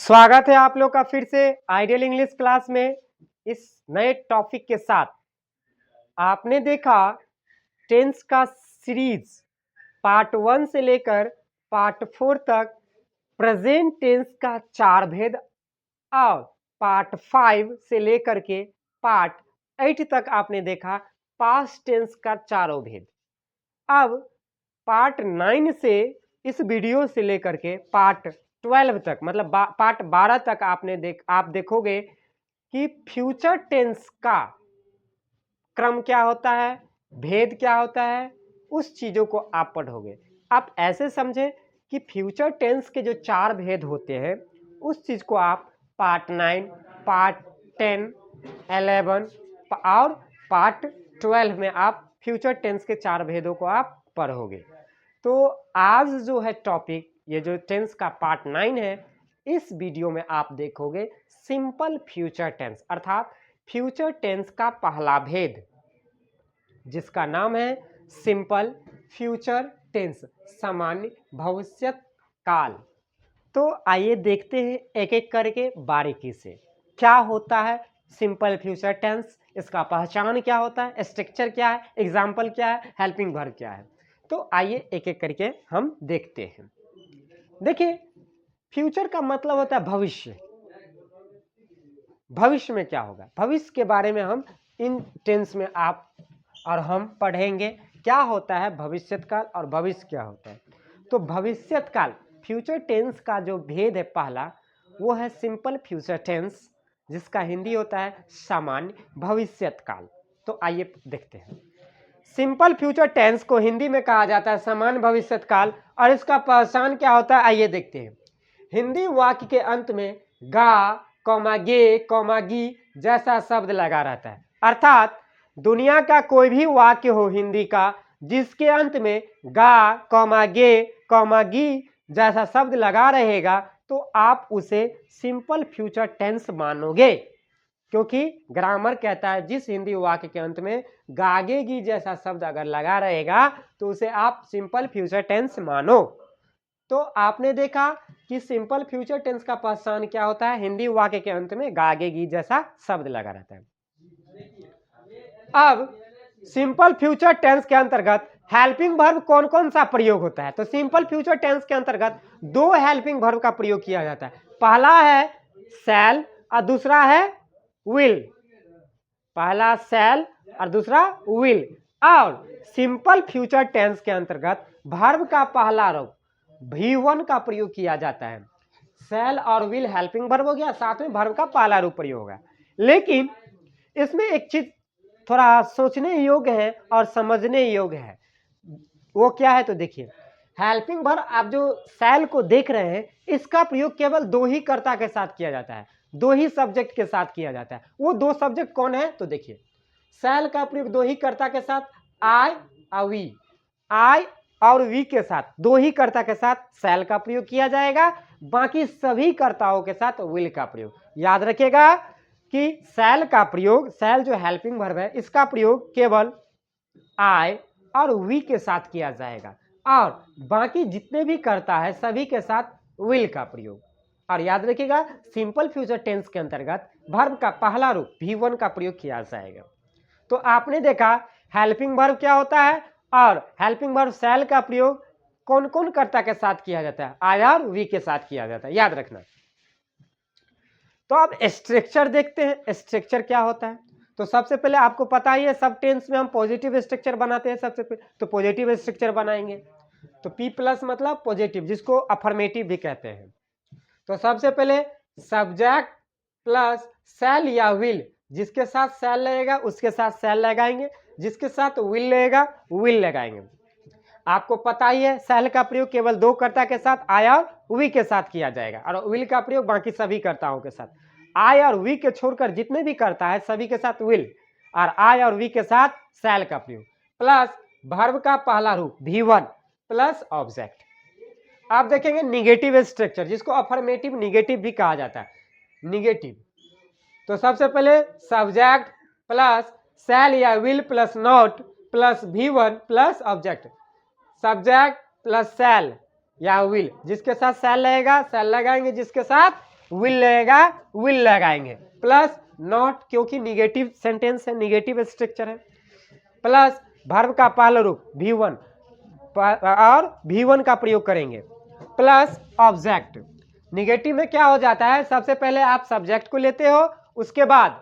स्वागत है आप लोग का फिर से आइडियल इंग्लिश क्लास में इस नए टॉपिक के साथ। आपने देखा टेंस का सीरीज पार्ट 1 से लेकर पार्ट 4 तक प्रेजेंट टेंस का 4 भेद और पार्ट 5 से लेकर के पार्ट 8 तक आपने देखा पास्ट टेंस का चारों भेद। अब पार्ट 9 से इस वीडियो से लेकर के पार्ट 12 तक मतलब पार्ट 12 तक आप देखोगे कि फ्यूचर टेंस का क्रम क्या होता है, भेद क्या होता है, उस चीजों को आप पढ़ोगे। आप ऐसे समझे कि फ्यूचर टेंस के जो 4 भेद होते हैं उस चीज को आप पार्ट 9, पार्ट 10, 11 और पार्ट 12 में आप फ्यूचर टेंस के 4 भेदों को आप पढ़ोगे। तो आज जो है टॉपिक, ये जो टेंस का पार्ट 9 है, इस वीडियो में आप देखोगे सिंपल फ्यूचर टेंस अर्थात फ्यूचर टेंस का पहला भेद जिसका नाम है सिंपल फ्यूचर टेंस, सामान्य भविष्य काल। तो आइए देखते हैं एक एक करके बारीकी से क्या होता है सिंपल फ्यूचर टेंस, इसका पहचान क्या होता है, स्ट्रक्चर क्या है, एग्जाम्पल क्या है, हेल्पिंग वर्ब क्या है। तो आइए एक एक करके हम देखते हैं। देखिए, फ्यूचर का मतलब होता है भविष्य। भविष्य में क्या होगा, भविष्य के बारे में हम इन टेंस में आप और हम पढ़ेंगे क्या होता है भविष्यकाल और भविष्य क्या होता है। तो भविष्यकाल फ्यूचर टेंस का जो भेद है पहला, वो है सिंपल फ्यूचर टेंस, जिसका हिंदी होता है सामान्य भविष्यकाल। तो आइए देखते हैं। सिंपल फ्यूचर टेंस को हिंदी में कहा जाता है सामान्य भविष्यकाल और इसका पहचान क्या होता है, आइए देखते हैं। हिंदी वाक्य के अंत में गा, कौमा गे, कौमा गी जैसा शब्द लगा रहता है, अर्थात दुनिया का कोई भी वाक्य हो हिंदी का जिसके अंत में गा, कौमा गे, कौमा गी जैसा शब्द लगा रहेगा तो आप उसे सिंपल फ्यूचर टेंस मानोगे, क्योंकि ग्रामर कहता है जिस हिंदी वाक्य के अंत में गागेगी जैसा शब्द अगर लगा रहेगा तो उसे आप सिंपल फ्यूचर टेंस मानो। तो आपने देखा कि सिंपल फ्यूचर टेंस का पहचान क्या होता है, हिंदी वाक्य के अंत में गागेगी जैसा शब्द लगा रहता है। अब सिंपल फ्यूचर टेंस के अंतर्गत हेल्पिंग वर्ब कौन कौन सा प्रयोग होता है, तो सिंपल फ्यूचर टेंस के अंतर्गत 2 हेल्पिंग वर्ब का प्रयोग किया जाता है। पहला है शैल और दूसरा है विल। पहला शैल और दूसरा विल। और सिंपल फ्यूचर टेंस के अंतर्गत वर्ब का पहला रूप V1 का प्रयोग किया जाता है। शैल और विल हेल्पिंग वर्ब हो गया, साथ में वर्ब का पहला रूप प्रयोग होगा। लेकिन इसमें एक चीज थोड़ा सोचने योग्य है और समझने योग्य है, वो क्या है, तो देखिए हेल्पिंग वर्ब आप जो शैल को देख रहे हैं इसका प्रयोग केवल 2 ही कर्ता के साथ किया जाता है, 2 ही सब्जेक्ट के साथ किया जाता है। वो 2 सब्जेक्ट कौन है, तो देखिए शैल का प्रयोग 2 ही कर्ता के साथ आई और वी, आई और वी के साथ 2 ही कर्ता के साथ शैल का प्रयोग किया जाएगा, बाकी सभी कर्ताओं के साथ विल का प्रयोग। याद रखिएगा कि शैल का प्रयोग, शैल जो हेल्पिंग वर्ब है इसका प्रयोग केवल आई और वी के साथ किया जाएगा और बाकी जितने भी कर्ता है सभी के साथ विल का प्रयोग। और याद रखिएगा सिंपल फ्यूचर टेंस के अंतर्गत वर्ब का पहला रूप V1 का प्रयोग किया जाएगा। तो आपने देखा हेल्पिंग वर्ब क्या होता है और हेल्पिंग वर्ब शैल का प्रयोग कौन कौन कर्ता के साथ किया जाता है, आई और वी के साथ किया जाता है, याद रखना। तो अब स्ट्रक्चर देखते हैं, स्ट्रक्चर क्या होता है। तो सबसे पहले आपको पता ही है सब टेंस में हम पॉजिटिव स्ट्रक्चर बनाते हैं। सबसे पहले तो पॉजिटिव स्ट्रक्चर बनाएंगे, तो P प्लस मतलब पॉजिटिव, जिसको अफर्मेटिव भी कहते हैं। तो सबसे पहले सब्जेक्ट प्लस शैल या विल, जिसके साथ शैल लगेगा उसके साथ शैल लगाएंगे, जिसके साथ विल लगेगा विल लगाएंगे। आपको पता ही है शैल का प्रयोग केवल 2 कर्ता के साथ आई और वी के साथ किया जाएगा और विल का प्रयोग बाकी सभी कर्ताओं के साथ। आई और वी के छोड़कर जितने भी कर्ता है सभी के साथ विल और आई और वी के साथ शैल का प्रयोग प्लस वर्ब का पहला रूप V1 प्लस ऑब्जेक्ट। आप देखेंगे निगेटिव स्ट्रक्चर, जिसको अफर्मेटिव निगेटिव भी कहा जाता है, निगेटिव। तो सबसे पहले सब्जेक्ट प्लस शैल या will plus not plus V1 plus object. Subject plus shall या विल, जिसके साथ शैल लगेगा शैल लगाएंगे, जिसके साथ विल लगेगा विल लगाएंगे, प्लस नॉट क्योंकि निगेटिव सेंटेंस है, निगेटिव स्ट्रक्चर है, प्लस वर्ब का पहला रूप V1 और V1 का प्रयोग करेंगे, प्लस ऑब्जेक्ट। निगेटिव में क्या हो जाता है, सबसे पहले आप सब्जेक्ट को लेते हो, उसके बाद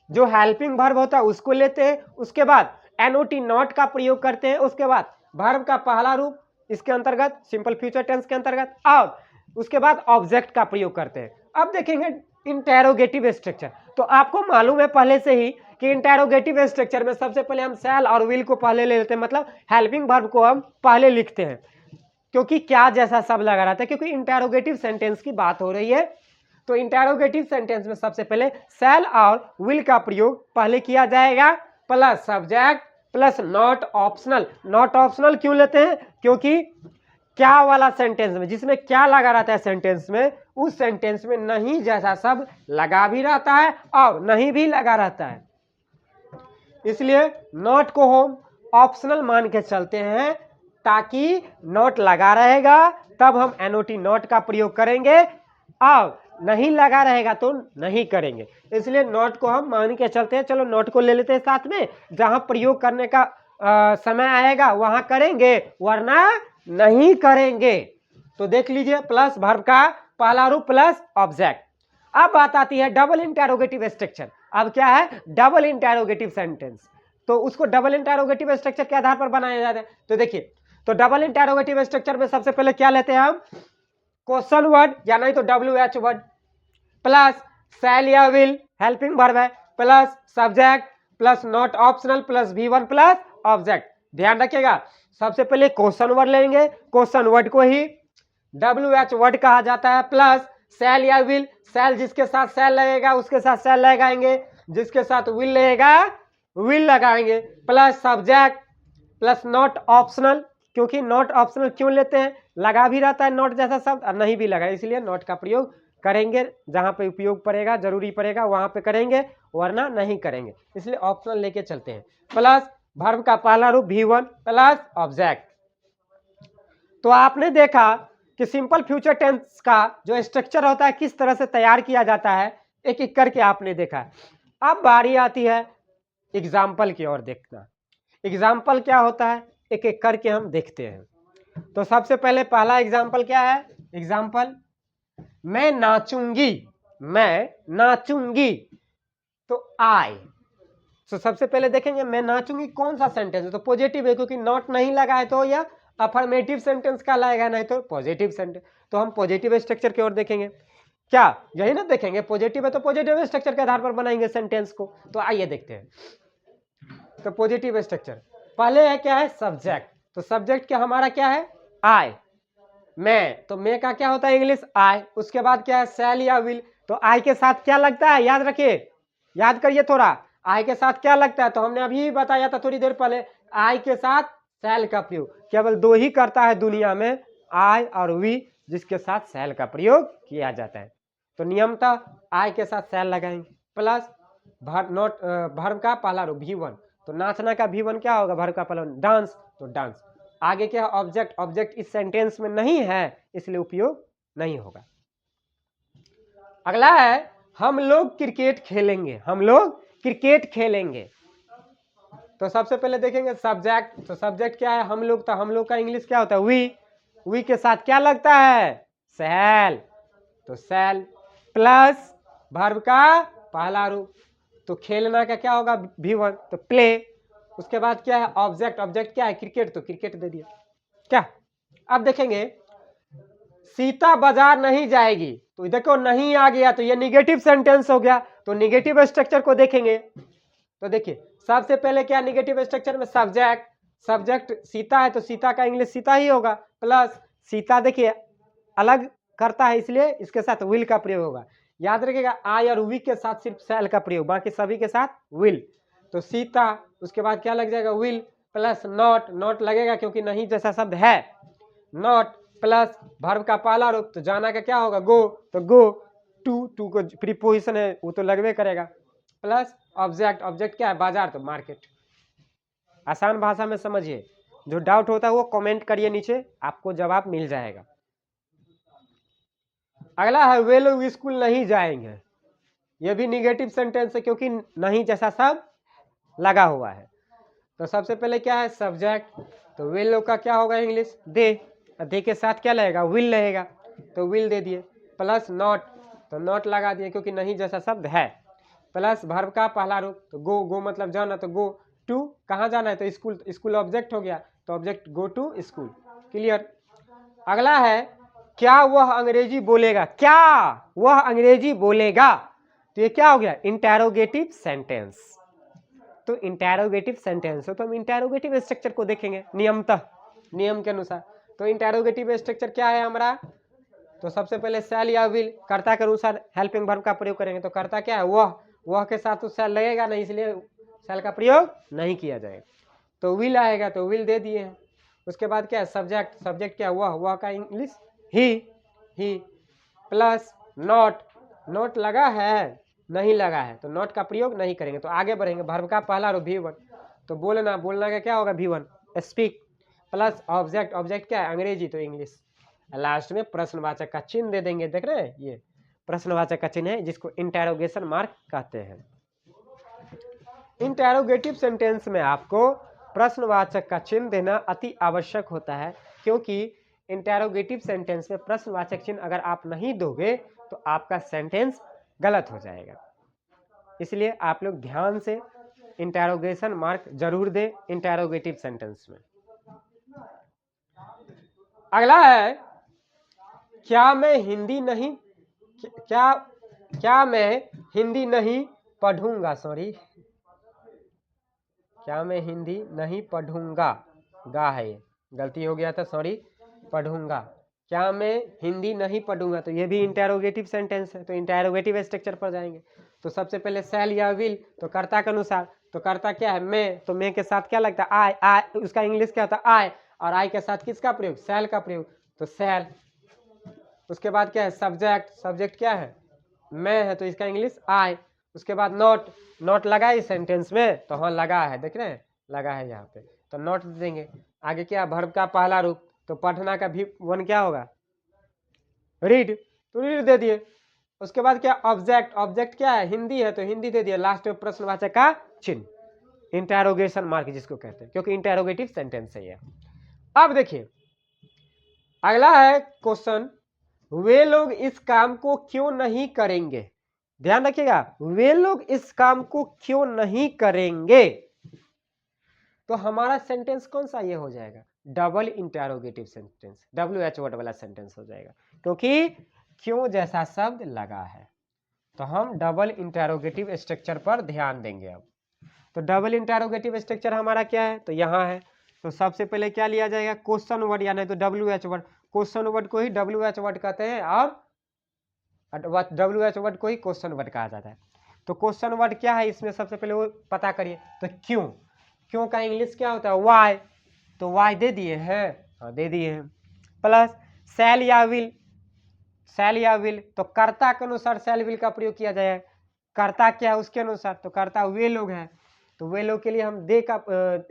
जो हेल्पिंग वर्ब होता है उसको लेते हैं, उसके बाद NOT नॉट का प्रयोग करते हैं, उसके बाद वर्ब का पहला रूप इसके अंतर्गत सिंपल फ्यूचर टेंस के अंतर्गत, और उसके बाद ऑब्जेक्ट का प्रयोग करते हैं। अब देखेंगे इंटेरोगेटिव स्ट्रक्चर। तो आपको मालूम है पहले से ही कि इंटेरोगेटिव स्ट्रक्चर में सबसे पहले हम शैल और विल को पहले ले लेते हैं, मतलब हेल्पिंग वर्ब को हम पहले लिखते हैं, क्योंकि क्या जैसा सब लगा रहता है, क्योंकि इंटेरोगेटिव सेंटेंस की बात हो रही है। तो इंटेरोगेटिव सेंटेंस में सबसे पहले शैल और विल का प्रयोग पहले किया जाएगा, plus subject plus not optional. Not optional क्यों लेते हैं, क्योंकि क्या वाला सेंटेंस में जिसमें क्या लगा रहता है सेंटेंस में, उस सेंटेंस में नहीं जैसा शब्द लगा भी रहता है और नहीं भी लगा रहता है, इसलिए नॉट को हम ऑप्शनल मान के चलते हैं, ताकि नॉट लगा रहेगा तब हम NOT नॉट का प्रयोग करेंगे और नहीं लगा रहेगा तो नहीं करेंगे, इसलिए नॉट को हम मान के चलते हैं। चलो नॉट को ले लेते हैं साथ में, जहां प्रयोग करने का समय आएगा वहां करेंगे, वरना नहीं करेंगे। तो देख लीजिए, प्लस वर्ब का पहला रूप प्लस ऑब्जेक्ट। अब बात आती है डबल इंटेरोगेटिव स्ट्रक्चर। अब क्या है, डबल इंटेरोगेटिव सेंटेंस। तो उसको डबल इंटेरोगेटिव स्ट्रक्चर के आधार पर बनाया जाता है। तो देखिए, तो डबल इंटेरोगेटिव स्ट्रक्चर में सबसे पहले क्या लेते हैं हम, क्वेश्चन वर्ड या नहीं तो WH वर्ड, प्लस शैल या विल हेल्पिंग वर्ब है, plus subject plus not optional plus V1 plus object. ध्यान रखिएगा, सबसे पहले क्वेश्चन वर्ड लेंगे, क्वेश्चन वर्ड को ही WH वर्ड कहा जाता है, प्लस शैल या विल, शैल जिसके साथ शैल लगेगा उसके साथ शैल लगाएंगे, जिसके साथ विल लगेगा विल लगाएंगे, plus subject plus not optional. क्योंकि नॉट ऑप्शनल क्यों लेते हैं, लगा भी रहता है नॉट जैसा शब्द और नहीं भी लगा, इसलिए नॉट का प्रयोग करेंगे, जहां पे उपयोग पड़ेगा जरूरी पड़ेगा वहां पे करेंगे, वरना नहीं करेंगे, इसलिए ऑप्शनल लेके चलते हैं। प्लस वर्ब का पहला रूप V1 प्लस ऑब्जेक्ट। तो आपने देखा कि सिंपल फ्यूचर टेंस का जो स्ट्रक्चर होता है किस तरह से तैयार किया जाता है, एक एक करके आपने देखा। अब बारी आती है एग्जाम्पल की ओर देखना। एग्जाम्पल क्या होता है, एक एक करके हम देखते हैं। तो सबसे पहले पहला एग्जाम्पल क्या है, एग्जाम्पल मैं नाचूंगी, मैं नाचूंगी, तो आई। तो सबसे पहले देखेंगे मैं नाचूंगी कौन सा सेंटेंस है, तो पॉजिटिव है, क्योंकि नॉट नहीं लगा है तो यह अफर्मेटिव सेंटेंस का लाएगा, नहीं तो पॉजिटिव सेंटेंस। तो हम पॉजिटिव स्ट्रक्चर की ओर देखेंगे, क्या यही ना देखेंगे, पॉजिटिव है तो पॉजिटिव स्ट्रक्चर के आधार पर बनाएंगे सेंटेंस को। तो आइए देखते हैं। तो पॉजिटिव स्ट्रक्चर पहले है क्या है, सब्जेक्ट। तो सब्जेक्ट क्या हमारा क्या है, आई, मैं, तो मैं का क्या होता है इंग्लिश आई। उसके बाद क्या है, शैल या विल। तो आई के साथ क्या लगता है, याद रखिए, याद करिए थोड़ा, आई के साथ क्या लगता है, तो हमने अभी बताया था थोड़ी देर पहले, आई के साथ शैल का प्रयोग केवल दो ही करता है दुनिया में, आई और वी, जिसके साथ शैल का प्रयोग किया जाता है। तो नियमतः आई के साथ शैल लगाएंगे, प्लस वर्ब का पहला रूप V1। तो नाचना का V1 क्या होगा, वर्ब का पहला डांस, तो डांस। आगे क्या है, ऑब्जेक्ट। ऑब्जेक्ट इस सेंटेंस में नहीं है इसलिए उपयोग नहीं होगा। अगला है हम लोग क्रिकेट खेलेंगे, हम लोग क्रिकेट खेलेंगे। तो सबसे पहले देखेंगे सब्जेक्ट। तो सब्जेक्ट क्या है, हम लोग। तो हम लोग का इंग्लिश क्या होता है, वी के साथ क्या लगता है, शैल। तो शैल प्लस वर्ब का पहला रूप, तो खेलना का क्या होगा V1, तो प्ले। उसके बाद क्या है ऑब्जेक्ट। ऑब्जेक्ट क्या है, क्रिकेट, तो क्रिकेट दे दिया क्या। अब देखेंगे सीता बाजार नहीं जाएगी, तो देखो नहीं आ गया, तो ये निगेटिव सेंटेंस हो गया। तो निगेटिव स्ट्रक्चर को देखेंगे, तो देखिए सबसे पहले क्या निगेटिव स्ट्रक्चर में सब्जेक्ट। सब्जेक्ट सीता है तो सीता का इंग्लिश सीता ही होगा, प्लस सीता देखिए अलग करता है इसलिए इसके साथ विल का प्रयोग होगा। याद रखिएगा आई और वी के साथ सिर्फ शैल का प्रयोग, बाकी सभी के साथ विल। तो सीता, उसके बाद क्या लग जाएगा विल, प्लस नॉट। नॉट लगेगा क्योंकि नहीं जैसा शब्द है, नॉट प्लस वर्ब का पहला रूप, तो जाना का क्या होगा गो, तो गो। टू को प्रीपोजिशन है वो तो लगवे करेगा, प्लस ऑब्जेक्ट। ऑब्जेक्ट क्या है, बाजार, तो मार्केट। आसान भाषा में समझिए, जो डाउट होता है वो कमेंट करिए नीचे, आपको जवाब मिल जाएगा। अगला है वे लोग स्कूल नहीं जाएंगे, ये भी निगेटिव सेंटेंस है क्योंकि नहीं जैसा सब लगा हुआ है। तो सबसे पहले क्या है सब्जेक्ट, तो वे लोग का क्या होगा इंग्लिश दे, दे के साथ क्या लगेगा विल रहेगा, तो विल दे दिए, प्लस नॉट, तो नॉट लगा दिए क्योंकि नहीं जैसा शब्द है, प्लस वर्ब का पहला रूप, तो गो, गो मतलब जाना, तो गो टू कहाँ जाना है, तो स्कूल, स्कूल ऑब्जेक्ट हो गया, तो object go to school, clear. अगला है क्या वह अंग्रेजी बोलेगा, क्या वह अंग्रेजी बोलेगा, तो ये क्या हो गया इंटेरोगेटिव सेंटेंस। तो इंटेरोगेटिव सेंटेंस हो तो हम इंटेरोगेटिव स्ट्रक्चर को देखेंगे नियमतः, नियम के अनुसार। तो इंटेरोगेटिव स्ट्रक्चर क्या है हमारा, तो सबसे पहले शैल या विल, कर्ता के अनुसार हेल्पिंग वर्ब का प्रयोग करेंगे, तो कर्ता क्या है वह के साथ तो शैल लगेगा नहीं, इसलिए शैल का प्रयोग नहीं किया जाएगा, तो विल आएगा, तो विल दे दिए हैं। उसके बाद क्या है सब्जेक्ट, सब्जेक्ट क्या है वह का English he, plus not, not लगा है नहीं लगा है, तो नॉट का प्रयोग नहीं करेंगे। तो आगे बढ़ेंगे, वर्ब का पहला रूप V1, तो बोलना, बोलना का क्या होगा V1 speak, plus object, object क्या है अंग्रेजी, तो इंग्लिश, लास्ट में प्रश्नवाचक का चिन्ह दे देंगे, देख रहे हैं ये प्रश्नवाचक का चिन्ह है जिसको इंटेरोगेशन मार्क कहते हैं। इंटेरोगेटिव सेंटेंस में आपको प्रश्नवाचक का चिन्ह देना अति आवश्यक होता है, क्योंकि इंटेरोगेटिव सेंटेंस में प्रश्नवाचक चिन्ह अगर आप नहीं दोगे तो आपका सेंटेंस गलत हो जाएगा, इसलिए आप लोग ध्यान से इंटेरोगेशन मार्क जरूर दें इंटेरोगेटिव सेंटेंस में। अगला है क्या मैं हिंदी नहीं, क्या मैं हिंदी नहीं पढ़ूंगा, सॉरी क्या मैं हिंदी नहीं पढ़ूंगा, गा है ये गलती हो गया था, सॉरी, पढ़ूंगा, क्या मैं हिंदी नहीं पढ़ूंगा, तो ये भी इंटेरोगेटिव सेंटेंस है, तो इंटेरोगेटिव स्ट्रक्चर पर जाएंगे। तो सबसे पहले शैल या विल, तो कर्ता के अनुसार, तो कर्ता क्या है मैं, तो मैं के साथ क्या लगता है आई, उसका इंग्लिश क्या होता है आई, और आई के साथ किसका प्रयोग शैल का प्रयोग, तो शैल। उसके बाद क्या है सब्जेक्ट, सब्जेक्ट क्या है मैं है, तो इसका इंग्लिश आई। उसके बाद नॉट, नॉट लगा इस सेंटेंस में, तो हाँ लगा है, देख रहे हैं लगा है यहाँ पे, तो नॉट देंगे। आगे क्या वर्ब का पहला रूप, तो पढ़ना का भी वन क्या होगा रीड, तो रीड दे दिए। उसके बाद क्या ऑब्जेक्ट, ऑब्जेक्ट क्या है हिंदी है, तो हिंदी दे दिया, लास्ट में प्रश्नवाचक का चिन्ह इंटेरोगेशन मार्क जिसको कहते हैं, क्योंकि इंटेरोगेटिव सेंटेंस है ये। अब देखिए अगला है क्वेश्चन, वे लोग इस काम को क्यों नहीं करेंगे, ध्यान रखिएगा वे लोग इस काम को क्यों नहीं करेंगे, तो हमारा सेंटेंस कौन सा ये हो जाएगा double interrogative sentence, WH word वाला सेंटेंस हो जाएगा, क्योंकि क्यों जैसा शब्द लगा है, तो हम डबल इंटेरोगेटिव स्ट्रक्चर पर ध्यान देंगे। अब तो डबल इंटेरोगेटिव स्ट्रक्चर हमारा क्या है, तो यहाँ है, तो सबसे पहले क्या लिया जाएगा क्वेश्चन वर्ड या नहीं तो WH वर्ड, क्वेश्चन वर्ड को ही WH वर्ड कहते हैं और WH वर्ड को ही क्वेश्चन वर्ड कहा जाता है। तो क्वेश्चन वर्ड क्या है इसमें सबसे पहले वो पता करिए, तो क्यों, क्यों का इंग्लिश क्या होता है वाई, तो वाई दे दिए हैं, हाँ दे दिए हैं, प्लस शैल या विल, शैल या विल, तो कर्ता के अनुसार शैल विल का प्रयोग किया जाए, कर्ता क्या है उसके अनुसार, तो कर्ता वे लोग हैं, तो वे लोग के लिए हम दे का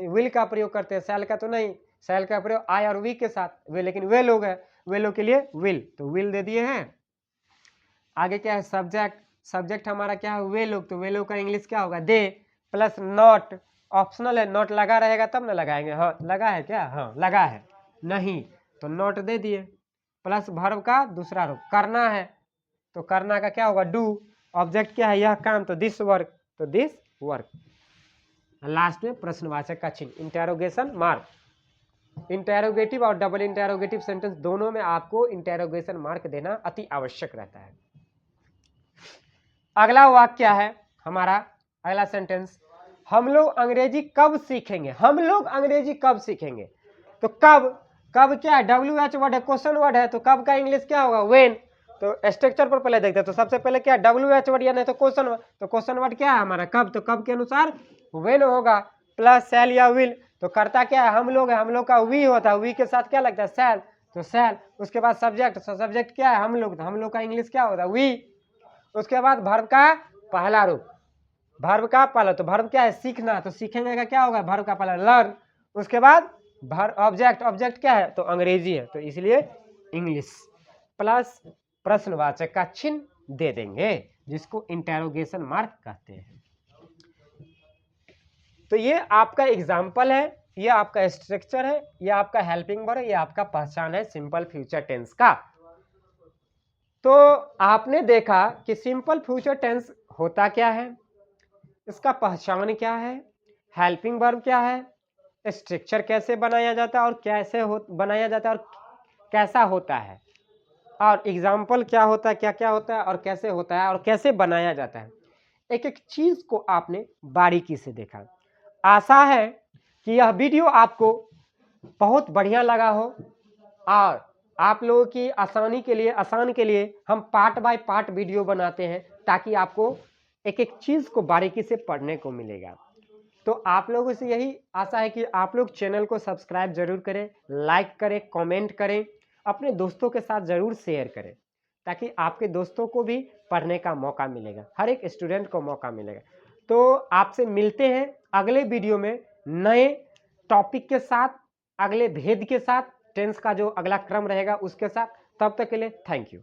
विल का प्रयोग करते हैं, शैल का तो नहीं, शैल का प्रयोग आई और वी के साथ वे, लेकिन वे लोग हैं, वे लोग के लिए विल, तो विल दे दिए हैं। आगे क्या है सब्जेक्ट, सब्जेक्ट हमारा क्या है वे लोग, तो वे लोग का इंग्लिश क्या होगा दे, प्लस नॉट, ऑप्शनल है नॉट लगा रहेगा तब ना लगाएंगे, हाँ लगा है क्या, हाँ लगा है, नहीं तो नॉट दे दिए, प्लस वर्ब का दूसरा रूप करना है, तो करना का क्या होगा डू, ऑब्जेक्ट क्या है यह काम, तो दिस वर्क, तो दिस वर्क, लास्ट में प्रश्नवाचक का चिन्ह इंटेरोगेशन मार्क। इंटेरोगेटिव और डबल इंटेरोगेटिव सेंटेंस दोनों में आपको इंटेरोगेशन मार्क देना अति आवश्यक रहता है। अगला वाक्य क्या है हमारा, अगला सेंटेंस, हम लोग अंग्रेजी कब सीखेंगे, हम लोग अंग्रेजी कब सीखेंगे, तो कब, कब क्या है WH वर्ड है, क्वेश्चन वर्ड है, तो कब का इंग्लिश क्या होगा व्हेन, तो स्ट्रक्चर पर पहले देखते हैं, तो सबसे पहले क्या WH वर्ड या नहीं तो क्वेश्चन वर्ड, तो क्वेश्चन वर्ड क्या है हमारा कब, तो कब के अनुसार व्हेन होगा, प्लस शैल या विल, तो करता क्या है हम लोग है, हम लोग का वी होता है, वी के साथ क्या लगता है शैल, तो शैल। उसके बाद सब्जेक्ट, सब्जेक्ट क्या है हम लोग, तो हम लोग का इंग्लिश क्या होता है वी। उसके बाद वर्ब का पहला रूप, वर्ब का पहला, तो वर्ब क्या है सीखना, तो सीखेंगे का क्या होगा वर्ब का पहला लर्न। उसके बाद ऑब्जेक्ट, ऑब्जेक्ट क्या है तो अंग्रेजी है, तो इसलिए इंग्लिश, प्लस प्रश्नवाचक का चिन्ह दे देंगे, जिसको इंटेरोगेशन मार्क कहते हैं। तो ये आपका एग्जाम्पल है, ये आपका स्ट्रक्चर है, ये आपका हेल्पिंग वर्ब है, ये आपका पहचान है सिंपल फ्यूचर टेंस का। तो आपने देखा कि सिंपल फ्यूचर टेंस होता क्या है, इसका पहचान क्या है, हेल्पिंग वर्ब क्या है, स्ट्रक्चर कैसे बनाया जाता है और कैसे बनाया जाता है और कैसा होता है, और एग्जाम्पल क्या होता है, क्या क्या होता है और कैसे होता है और कैसे बनाया जाता है। एक एक चीज को आपने बारीकी से देखा। आशा है कि यह वीडियो आपको बहुत बढ़िया लगा हो, और आप लोगों की आसानी के लिए हम पार्ट बाय पार्ट वीडियो बनाते हैं, ताकि आपको एक एक चीज को बारीकी से पढ़ने को मिलेगा। तो आप लोगों से यही आशा है कि आप लोग चैनल को सब्सक्राइब जरूर करें, लाइक करें, कमेंट करें, अपने दोस्तों के साथ जरूर शेयर करें, ताकि आपके दोस्तों को भी पढ़ने का मौका मिलेगा, हर एक स्टूडेंट को मौका मिलेगा। तो आपसे मिलते हैं अगले वीडियो में नए टॉपिक के साथ, अगले भेद के साथ, टेंस का जो अगला क्रम रहेगा उसके साथ। तब तक के लिए थैंक यू।